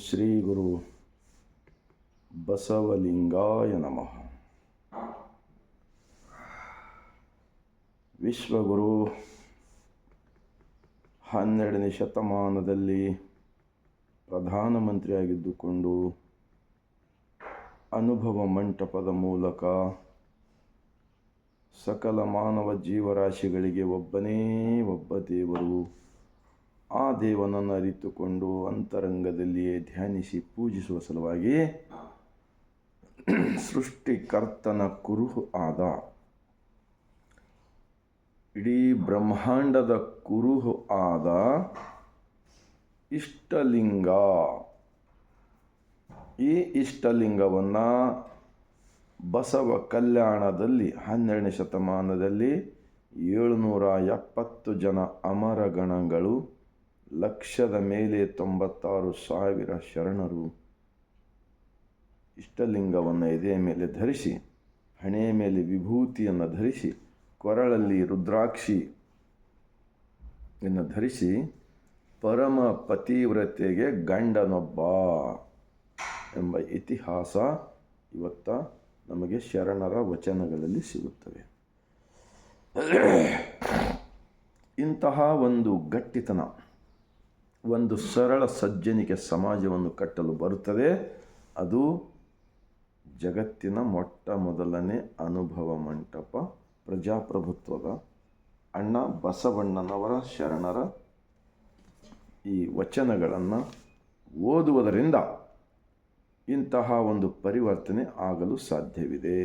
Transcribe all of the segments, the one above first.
ಶ್ರೀ ಗುರು ಬಸವಲಿಂಗಾಯ ನಮಃ. ವಿಶ್ವಗುರು 12ನೇ ಶತಮಾನದಲ್ಲಿ ಪ್ರಧಾನಮಂತ್ರಿಯಾಗಿದ್ದುಕೊಂಡು ಅನುಭವ ಮಂಟಪದ ಮೂಲಕ ಸಕಲ ಮಾನವ ಜೀವರಾಶಿಗಳಿಗೆ ಒಬ್ಬನೇ ಒಬ್ಬ ದೇವರು, ಆ ದೇವನನ್ನು ಅರಿತುಕೊಂಡು ಅಂತರಂಗದಲ್ಲಿಯೇ ಧ್ಯಾನಿಸಿ ಪೂಜಿಸುವ ಸಲುವಾಗಿ ಸೃಷ್ಟಿಕರ್ತನ ಕುರುಹು ಆದ, ಇಡೀ ಬ್ರಹ್ಮಾಂಡದ ಕುರುಹು ಆದ ಇಷ್ಟಲಿಂಗ, ಈ ಇಷ್ಟಲಿಂಗವನ್ನು ಬಸವ ಕಲ್ಯಾಣದಲ್ಲಿ 12ನೇ ಶತಮಾನದಲ್ಲಿ 770 ಜನ ಅಮರಗಣಗಳು, ಲಕ್ಷದ ಮೇಲೆ 96,000 ಶರಣರು ಇಷ್ಟಲಿಂಗವನ್ನು ಎದೆಯ ಮೇಲೆ ಧರಿಸಿ, ಹಣೆಯ ಮೇಲೆ ವಿಭೂತಿಯನ್ನು ಧರಿಸಿ, ಕೊರಳಲ್ಲಿ ರುದ್ರಾಕ್ಷಿಯನ್ನು ಧರಿಸಿ, ಪರಮ ಪತಿವ್ರತೆಗೆ ಗಂಡನೊಬ್ಬ ಎಂಬ ಇತಿಹಾಸ ಇವತ್ತ ನಮಗೆ ಶರಣರ ವಚನಗಳಲ್ಲಿ ಸಿಗುತ್ತವೆ. ಇಂತಹ ಒಂದು ಗಟ್ಟಿತನ, ಒಂದು ಸರಳ ಸಜ್ಜನಿಕೆ ಸಮಾಜವನ್ನು ಕಟ್ಟಲು ಬರುತ್ತದೆ. ಅದು ಜಗತ್ತಿನ ಮೊಟ್ಟ ಮೊದಲನೇ ಅನುಭವ ಮಂಟಪ, ಪ್ರಜಾಪ್ರಭುತ್ವದ ಅಣ್ಣ ಬಸವಣ್ಣನವರ ಶರಣರ ಈ ವಚನಗಳನ್ನು ಓದುವುದರಿಂದ ಇಂತಹ ಒಂದು ಪರಿವರ್ತನೆ ಆಗಲು ಸಾಧ್ಯವಿದೆ.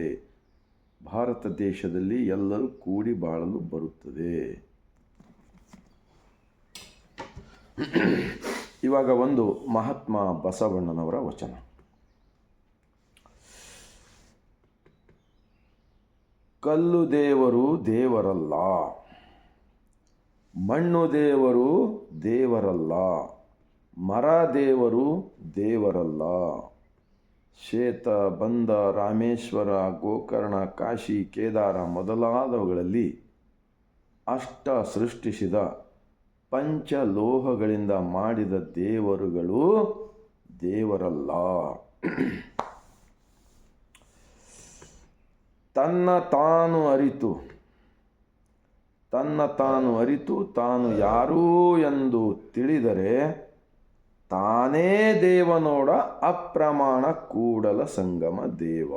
ಭಾರತ ದೇಶದಲ್ಲಿ ಎಲ್ಲರೂ ಕೂಡಿ ಬಾಳಲು ಬರುತ್ತದೆ. ಇವಾಗ ಒಂದು ಮಹಾತ್ಮ ಬಸವಣ್ಣನವರ ವಚನ. ಕಲ್ಲು ದೇವರು ದೇವರಲ್ಲ, ಮಣ್ಣು ದೇವರು ದೇವರಲ್ಲ, ಮರ ದೇವರು ದೇವರಲ್ಲ, ಶ್ವೇತ, ಬಂದ, ರಾಮೇಶ್ವರ, ಗೋಕರ್ಣ, ಕಾಶಿ, ಕೇದಾರ ಮೊದಲಾದವುಗಳಲ್ಲಿ ಅಷ್ಟ ಸೃಷ್ಟಿಸಿದ ಪಂಚಲೋಹಗಳಿಂದ ಮಾಡಿದ ದೇವರುಗಳು ದೇವರಲ್ಲ. ತನ್ನ ತಾನು ಅರಿತು ತಾನು ಯಾರು ಎಂದು ತಿಳಿದರೆ ತಾನೇ ದೇವನೋಡ ಅಪ್ರಮಾಣ ಕೂಡಲ ಸಂಗಮ ದೇವ.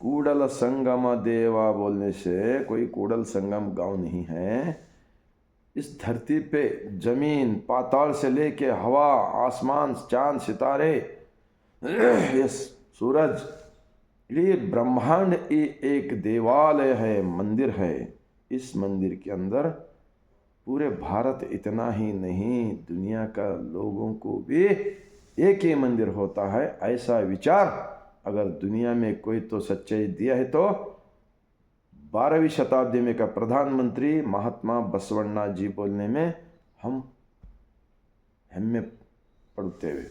कूडल संगम देवा बोलने से कोई कूडल संगम गांव नहीं है. इस धरती पे जमीन पाताल से लेके हवा, आसमान, चांद, सितारे, ये सूरज, ये ब्रह्मांड एक देवालय है, मंदिर है. इस मंदिर के अंदर पूरे भारत इतना ही नहीं, दुनिया का लोगों को भी एक ही मंदिर होता है. ऐसा विचार अगर दुनिया में कोई तो सच्चाई दिया है तो 12वीं शताब्दी में का प्रधानमंत्री महात्मा बसवण्णा जी बोलने में हम ಹೆಮ್ಮೆ ಪಡುತ್ತೇವೆ.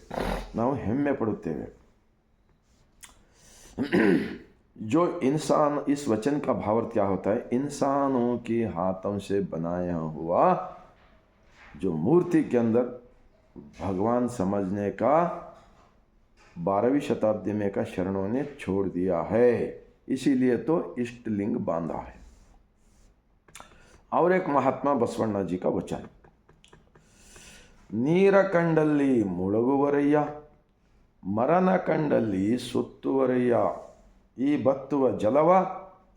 जो इंसान, इस वचन का भावार्थ क्या होता है? इंसानों के हाथों से बनाया हुआ जो मूर्ति के अंदर भगवान समझने का 12वीं शताब्दी में का शरणों ने छोड़ दिया है. इसीलिए तो इष्टलिंग बांधा है. और एक महात्मा बसवण्णा जी का वचन, ನೀರ ಕಂಡಲ್ಲಿ ಮುಳುಗುವರಯ್ಯ, ಮರನ ಕಂಡಲ್ಲಿ ಸುತ್ತುವರಯ್ಯ, ಈ ಬತ್ತುವ ಜಲವ,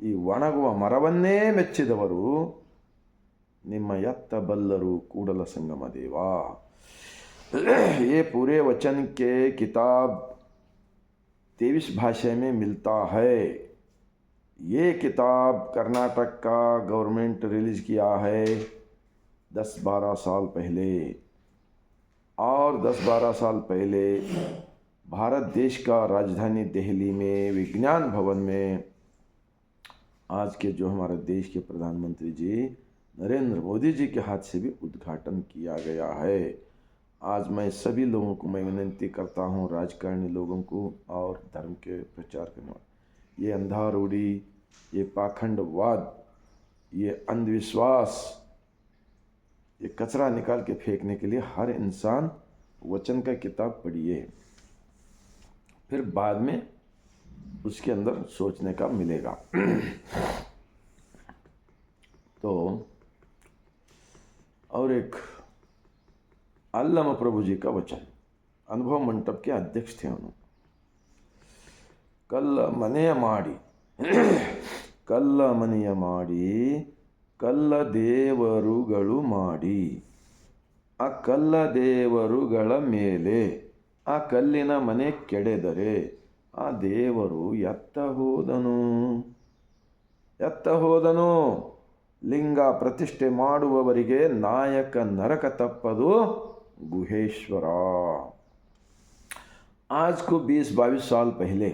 ಈ ಒಣಗುವ ಮರವನ್ನೇ ಮೆಚ್ಚಿದವರು ನಿಮ್ಮ ಎತ್ತ ಬಲ್ಲರು ಕೂಡಲ ಸಂಗಮ ದೇವ. ये पूरे वचन के किताब 23 भाषा में मिलता है. ये किताब कर्नाटक का गवर्नमेंट रिलीज़ किया है 10-12 साल पहले. और 10-12 साल पहले भारत देश का राजधानी दिल्ली में विज्ञान भवन में आज के जो हमारे देश के प्रधानमंत्री जी नरेंद्र मोदी जी के हाथ से भी उद्घाटन किया गया है. आज मैं सभी लोगों को मैं विनती करता हूँ, राजकारणी लोगों को और धर्म के प्रचार करने वाले, ये अंधारूढ़ी, ये पाखंडवाद, ये अंधविश्वास, ये कचरा निकाल के फेंकने के लिए हर इंसान वचन का किताब पढ़िए, फिर बाद में उसके अंदर सोचने का मिलेगा। तो और एक अल्लामा प्रभु जी का वचन, अनुभव मंडप के अध्यक्ष थे उन्होंने। कल्ल मನೆಯ ಮಾಡಿ ಕಲ್ಲ ಮನೆಯ ಮಾಡಿ ಕಲ್ಲ ದೇವರುಗಳು ಮಾಡಿ ಆ ಕಲ್ಲ ದೇವರುಗಳ ಮೇಲೆ ಆ ಕಲ್ಲಿನ ಮನೆ ಕೆಡೆದರೆ ಆ ದೇವರು ಎತ್ತ ಹೋದನು. ಲಿಂಗ ಪ್ರತಿಷ್ಠೆ ಮಾಡುವವರಿಗೆ ನಾಯಕ ನರಕ ತಪ್ಪದು गुहेश्वरा। आज को 20-22 साल पहले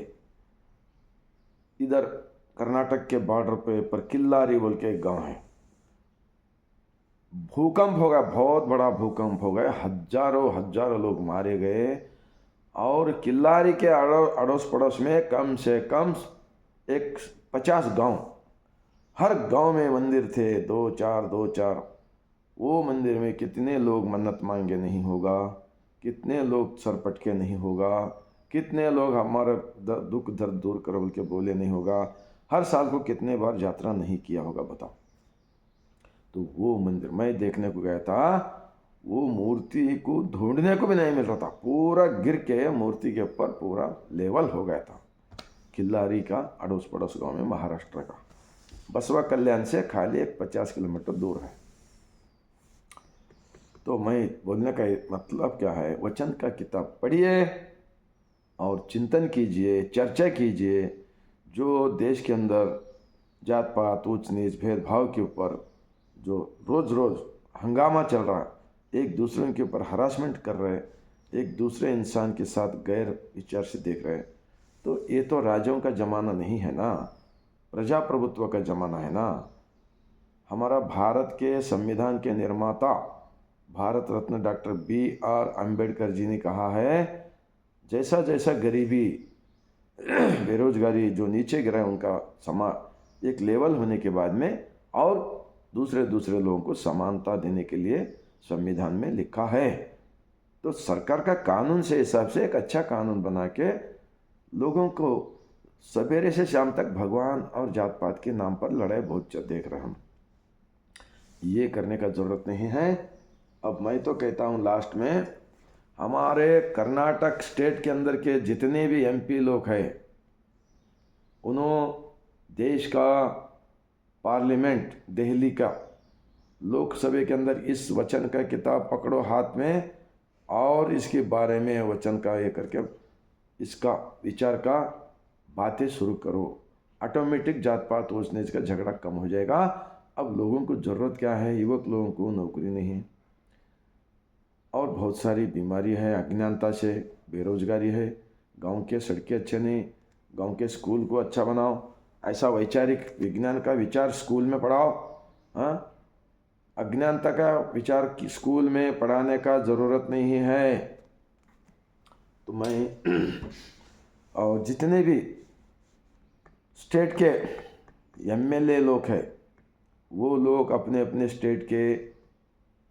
इधर कर्नाटक के बॉर्डर पर किल्लारी बोल के एक गांव है, भूकंप हो गया, बहुत बड़ा भूकंप हो गया, हजारों लोग मारे गए। और किल्लारी के अड़ोस पड़ोस में कम से कम 50 गांव, हर गांव में मंदिर थे, दो चार। वो मंदिर में कितने लोग मन्नत मांगे नहीं होगा, कितने लोग सर पटके नहीं होगा, कितने लोग हमारा दुख दर्द दूर करो बोल के बोले नहीं होगा, हर साल को कितने बार यात्रा नहीं किया होगा बताओ। तो वो मंदिर मैं देखने को गया था, वो मूर्ति को ढूंढने को भी नहीं मिल रहा था, पूरा गिर के मूर्ति के ऊपर पूरा लेवल हो गया था। किल्लारी का अड़ोस पड़ोस गाँव में, महाराष्ट्र का, बसवा कल्याण से खाली 50 किलोमीटर दूर है। तो मैं बोलने का मतलब क्या है, वचन का किताब पढ़िए और चिंतन कीजिए, चर्चा कीजिए। जो देश के अंदर जात पात, ऊंच नीच, भेदभाव के ऊपर जो रोज़ हंगामा चल रहा है, एक दूसरे के ऊपर हरासमेंट कर रहे, एक दूसरे इंसान के साथ गैर विचार से देख रहे, तो ये तो राजाओं का ज़माना नहीं है ना, प्रजाप्रभुत्व का ज़माना है ना। हमारा भारत के संविधान के निर्माता भारत रत्न डॉक्टर B.R. अम्बेडकर जी ने कहा है, जैसा जैसा गरीबी बेरोजगारी जो नीचे गिरा है उनका एक लेवल होने के बाद में और दूसरे लोगों को समानता देने के लिए संविधान में लिखा है। तो सरकार का कानून से हिसाब से एक अच्छा कानून बना के लोगों को सवेरे से शाम तक भगवान और जात पात के नाम पर लड़ाई बहुत देख रहे हम, ये करने का ज़रूरत नहीं है। अब मैं तो कहता हूँ लास्ट में, हमारे कर्नाटक स्टेट के अंदर के जितने भी MP लोग हैं, उन्होंने देश का पार्लियामेंट, दिल्ली का लोकसभा के अंदर इस वचन का किताब पकड़ो हाथ में और इसके बारे में वचन का ये करके इसका विचार का बातें शुरू करो। ऑटोमेटिक जात पात ऊंच नीच का झगड़ा कम हो जाएगा। अब लोगों को ज़रूरत क्या है, युवक लोगों को नौकरी नहीं है और बहुत सारी बीमारी है, अज्ञानता से बेरोजगारी है, गांव के सड़कें अच्छे नहीं, गांव के स्कूल को अच्छा बनाओ, ऐसा वैचारिक विज्ञान का विचार स्कूल में पढ़ाओ। हाँ, अज्ञानता का विचार की स्कूल में पढ़ाने का ज़रूरत नहीं है। तो मैं और जितने भी स्टेट के MLA लोग हैं, वो लोग अपने अपने स्टेट के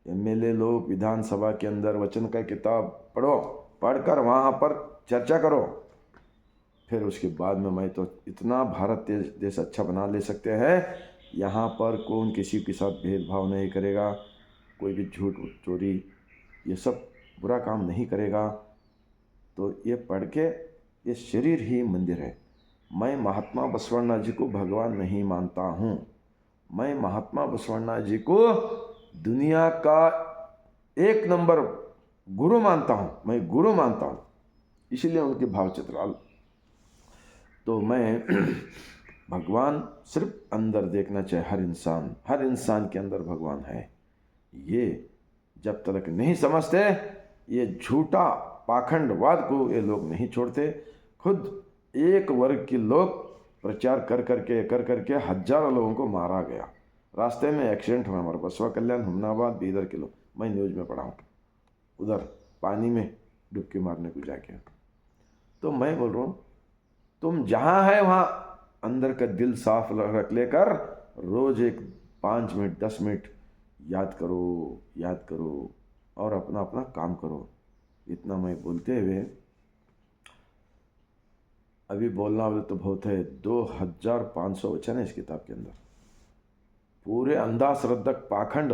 MLA लोग विधानसभा के अंदर वचन का किताब पढ़ो, पढ़कर वहाँ पर चर्चा करो। फिर उसके बाद में मैं तो इतना भारत देश अच्छा बना ले सकते हैं, यहाँ पर कौन किसी के साथ भेदभाव नहीं करेगा, कोई भी झूठ चोरी ये सब बुरा काम नहीं करेगा। तो ये पढ़ के, ये शरीर ही मंदिर है। मैं महात्मा बसवण्णा जी को भगवान नहीं मानता हूँ, मैं महात्मा बसवण्णा जी को दुनिया का 1 नंबर गुरु मानता हूँ, मैं गुरु मानता हूँ, इसलिए उनके भाव चित्राल। तो मैं भगवान सिर्फ अंदर देखना चाहिए, हर इंसान के अंदर भगवान है। ये जब तक नहीं समझते, ये झूठा पाखंडवाद को ये लोग नहीं छोड़ते। खुद एक वर्ग के लोग प्रचार कर करके हजारों लोगों को मारा गया, रास्ते में एक्सीडेंट हुआ हमारे बसवा कल्याण, हुमनाबाद, बीदर के लोग, मैं न्यूज़ में पढ़ा हूँ, उधर पानी में डुबकी मारने को जाके। तो मैं बोल रहा हूँ, तुम जहाँ है वहाँ अंदर का दिल साफ रख लेकर रोज़ एक 5 मिनट 10 मिनट याद करो और अपना अपना काम करो। इतना मैं बोलते हुए अभी बोलना बोले तो बहुत है, 2500 वचन है इस किताब के अंदर। पूरे अंधाश्रद्धक पाखंड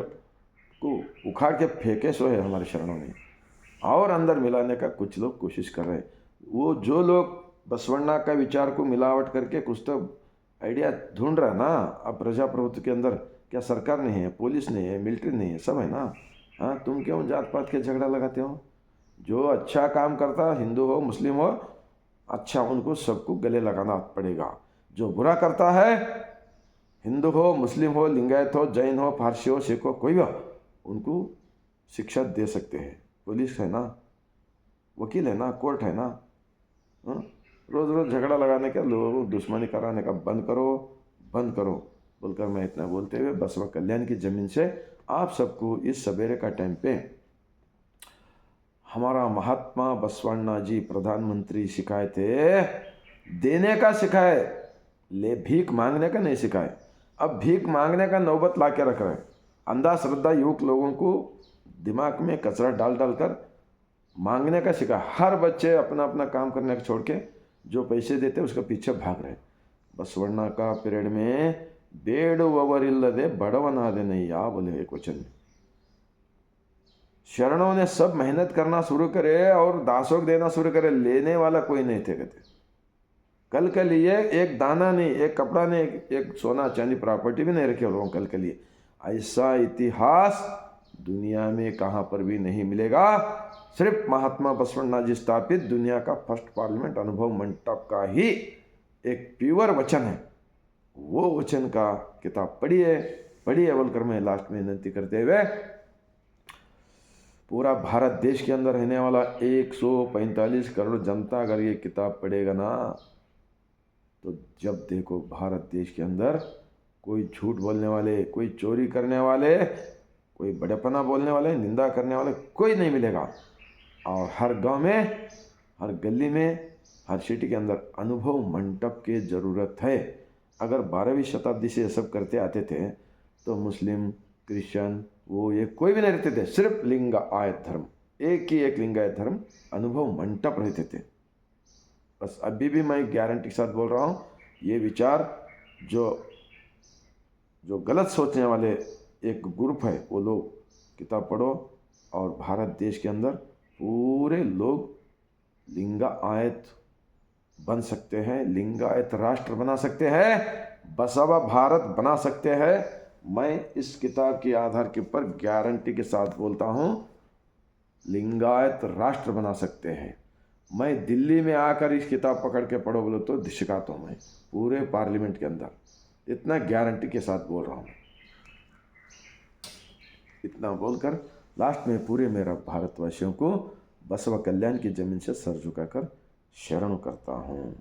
को उखाड़ के फेंके सो है हमारे शरणों ने, और अंदर मिलाने का कुछ लोग कोशिश कर रहे हैं। वो जो लोग बसवण्णा का विचार को मिलावट करके कुछ तो आइडिया ढूंढ रहा है ना, अब प्रजाप्रभुत्व के अंदर क्या सरकार नहीं है, पुलिस नहीं है, मिलिट्री नहीं है, सब है ना। हाँ, तुम क्यों जात पात के झगड़ा लगाते हो? जो अच्छा काम करता, हिंदू हो मुस्लिम हो, अच्छा उनको सबको गले लगाना पड़ेगा। जो बुरा करता है, हिंदू हो मुस्लिम हो, लिंगायत हो, जैन हो, पारसी हो, सिख हो, कोई भी हो, उनको शिक्षा दे सकते हैं। पुलिस है ना, वकील है ना, कोर्ट है ना। हाँ? रोज़ रोज़ झगड़ा लगाने का, लोगों को दुश्मनी कराने का बंद करो, बंद करो बोलकर मैं इतना बोलते हुए बसवा कल्याण की ज़मीन से आप सबको इस सवेरे का टाइम पे हमारा महात्मा बसवण्णा जी प्रधानमंत्री सिखाए थे, देने का सिखाए, ले भीख मांगने का नहीं सिखाए। अब भीख मांगने का नौबत ला के रख रहे हैं। अंधाश्रद्धा युवक लोगों को दिमाग में कचरा डाल डाल कर मांगने का सिखा। हर बच्चे अपना अपना काम करने का छोड़ के जो पैसे देते उसके पीछे भाग रहे। बसवण्णा का पीरियड में ಬೇಡುವವರಿಲ್ಲದೆ ಬಡವನಾದೆನಯ್ಯ बोले एक वचन में। शरणों ने सब मेहनत करना शुरू करे और दासों देना शुरू करे, लेने वाला कोई नहीं थे। कहते कल के लिए एक दाना नहीं, एक कपड़ा नहीं, एक सोना चांदी प्रॉपर्टी भी नहीं रखे लोगों कल के लिए। ऐसा इतिहास दुनिया में कहाँ पर भी नहीं मिलेगा। सिर्फ महात्मा बसवण्णा जी स्थापित दुनिया का फर्स्ट पार्लियामेंट अनुभव मंडप का ही एक प्योर वचन है। वो वचन का किताब पढ़िए, पढ़िए बोलकर मैं लास्ट में विनती करते हुए, पूरा भारत देश के अंदर रहने वाला 145 करोड़ जनता अगर ये किताब पढ़ेगा ना, तो जब देखो भारत देश के अंदर कोई झूठ बोलने वाले, कोई चोरी करने वाले, कोई बड़ेपना बोलने वाले, निंदा करने वाले कोई नहीं मिलेगा। और हर गांव में, हर गली में, हर सिटी के अंदर अनुभव मंडप की ज़रूरत है। अगर 12वीं शताब्दी से ये सब करते आते थे तो मुस्लिम, क्रिश्चियन, वो ये कोई भी नहीं रहते थे। सिर्फ लिंगायत धर्म, एक ही एक लिंगायत धर्म, अनुभव मंडप रहते थे। बस अभी भी मैं गारंटी के साथ बोल रहा हूँ, ये विचार जो गलत सोचने वाले एक ग्रुप है, वो लोग किताब पढ़ो और भारत देश के अंदर पूरे लोग लिंगायत बन सकते हैं, लिंगायत राष्ट्र बना सकते हैं, बसावा भारत बना सकते हैं। मैं इस किताब के आधार के ऊपर गारंटी के साथ बोलता हूँ, लिंगायत राष्ट्र बना सकते हैं। मैं दिल्ली में आकर इस किताब पकड़ के पढ़ो बोलो तो सिखाता हूँ मैं पूरे पार्लियामेंट के अंदर, इतना गारंटी के साथ बोल रहा हूँ। इतना बोलकर लास्ट में पूरे मेरा भारतवासियों को बसवा कल्याण की जमीन से सर झुकाकर शरण करता हूँ।